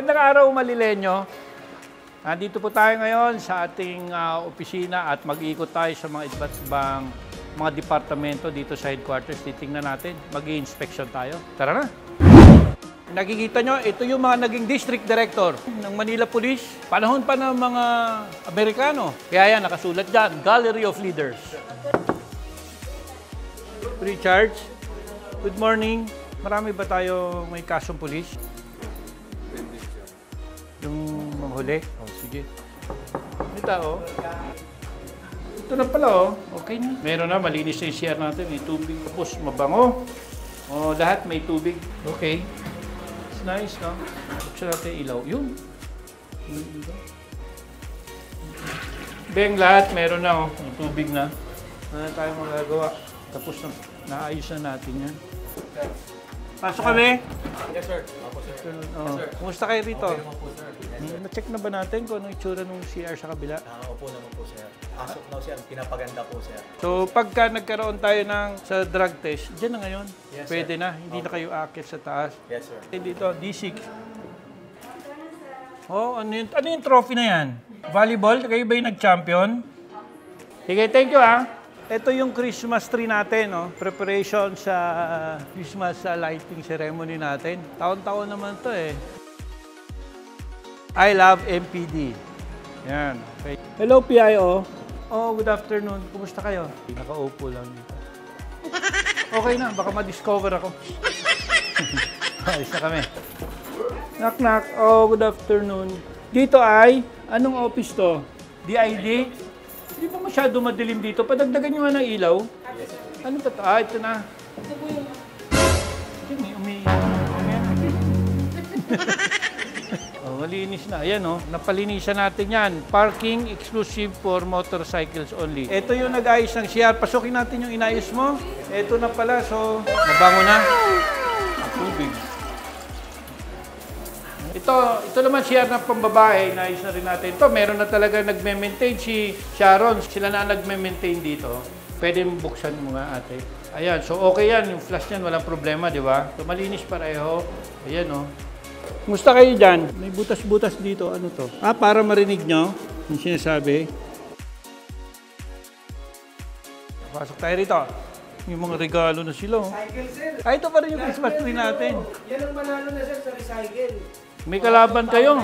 Magandang araw, Malilenyo. Nandito po tayo ngayon sa ating opisina at mag-iikot tayo sa mga iba't ibang mga departamento dito sa headquarters. Titingnan natin, mag-i-inspection tayo. Tara na! Nakikita nyo, ito yung mga naging district director ng Manila Police. Panahon pa ng mga Amerikano. Kaya yan, nakasulat dyan, Gallery of Leaders. Richard, good morning. Marami ba tayo may kasong pulis? Yung manghuli? Oh, sige. Ito, oh. Ito na pala, oh. Okay na. Meron na, malinis na yung CR natin. May tubig. Tapos, mabango. Oh, lahat may tubig. Okay. It's nice, no? Buksan natin ilaw. Yun. Beng, lahat meron na, oh. May tubig na. Ano na tayo magagawa? Tapos, naayos na natin yan. Pasok kami? Yes, sir. Opo, sir. Oh. Yes, sir. Kumusta kayo rito? Okay naman po, sir. Yes, sir. Na-check na ba natin kung anong itsura ng CR sa kabila? Opo naman po, sir. As of now, sir, pinapaganda po, sir. So, pagka nagkaroon tayo sa drug test, dyan na ngayon. Yes, Pwede sir. na. Hindi na kayo akit sa taas. Yes, sir. Dito, D6. Oh, ano yung trophy na yan? Volleyball? Kayo ba yung nag-champion? Sige, thank you, ha. Ito yung Christmas tree natin, no? Preparation sa Christmas lighting ceremony natin. Taon-taon naman to eh. I love MPD. Yan, okay. Hello, PIO. Oh, good afternoon. Kumusta kayo? Nakaupo lang dito. Okay na, baka ma-discover ako. Ayos na kami. Knock, knock. Oh, good afternoon. Dito ay, anong office to? DID? Hindi pa masyado madilim dito. Padagdagan nyo nga ng ilaw. Ano ba ito? Ah, ito na. Ito po yung... Oh, malinis na. Ayan, oh. Napalinisan natin yan. Parking exclusive for motorcycles only. Ito yung nag-ayos ng CR. Pasukin natin yung inayos mo. Ito na pala. So, mabango na. Tubig. Ito naman CR ng pambabae, naayos na rin natin. Ito, meron na talaga nagme-maintain si Sharon. Sila na nagme-maintain dito. Pwede buksan mo nga, ate. Ayan, so okay yan. Yung flash niyan, walang problema, di ba? So, malinis pareho. Ayan, oh. Kumusta kayo dyan? May butas-butas dito. Ano to? Ah, para marinig nyo yung sinasabi. Pasok tayo rito. Yung mga regalo na sila. Recycle, sir. Ah, ito pa rin yung Christmas tree natin. Yan ang manalo na, sir, sa recycle. May kalaban kayo.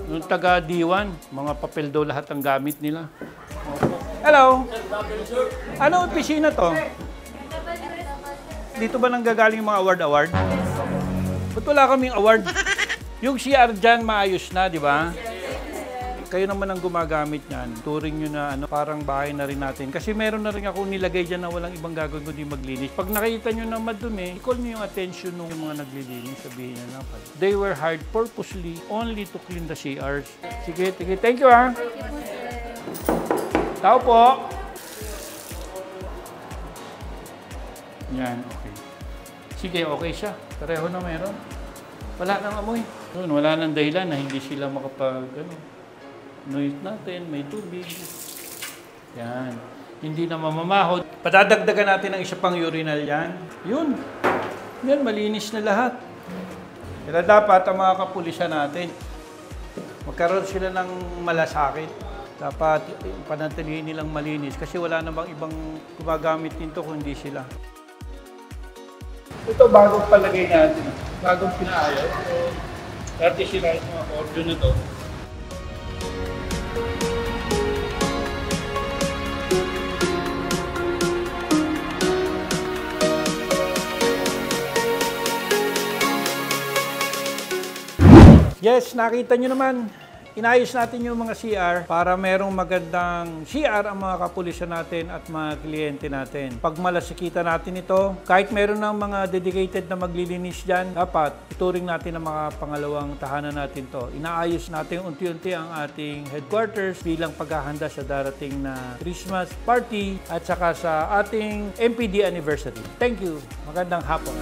Yung taga D1, mga papel daw lahat ang gamit nila. Hello. Ano opisina to? Dito ba nanggagaling yung mga award-award? Ba't wala kaming award? Yung CR dyan, maayos na, di ba? Kayo naman ang gumagamit niyan. Turing nyo na parang bahay na rin natin. Kasi meron na rin ako nilagay dyan na walang ibang gagawin kundi maglinis. Pag nakita nyo na madumi, i-call nyo yung attention ng mga naglilinis. Sabihin nyo lang. They were hired purposely only to clean the CRs. Sige, sige. Thank you, ha. Tao po. Yan, okay. Sige, okay siya. Pareho na meron. Wala nang amoy. Wala nang dahilan na hindi sila noise natin, may tubig. Yan. Hindi na mamamahod. Padadagdagan natin ng isa pang urinal yan. Yun. Yan, malinis na lahat. Kaya dapat ang mga kapulisan natin, magkaroon sila ng malasakit. Dapat panatilihin nilang malinis kasi wala namang ibang gumagamit nito kung hindi sila. Ito bagong palagay natin. Bagong pinaayos. So, dati sila yung mga audio na to. Yes, nakita nyo naman, inayos natin yung mga CR para merong magandang CR ang mga kapulisan natin at mga kliyente natin. Pag malasikita natin ito, kahit meron ng mga dedicated na maglilinis dyan, dapat ituring natin ang mga pangalawang tahanan natin to. Inaayos natin unti-unti ang ating headquarters bilang paghahanda sa darating na Christmas party at saka sa ating MPD anniversary. Thank you. Magandang hapon.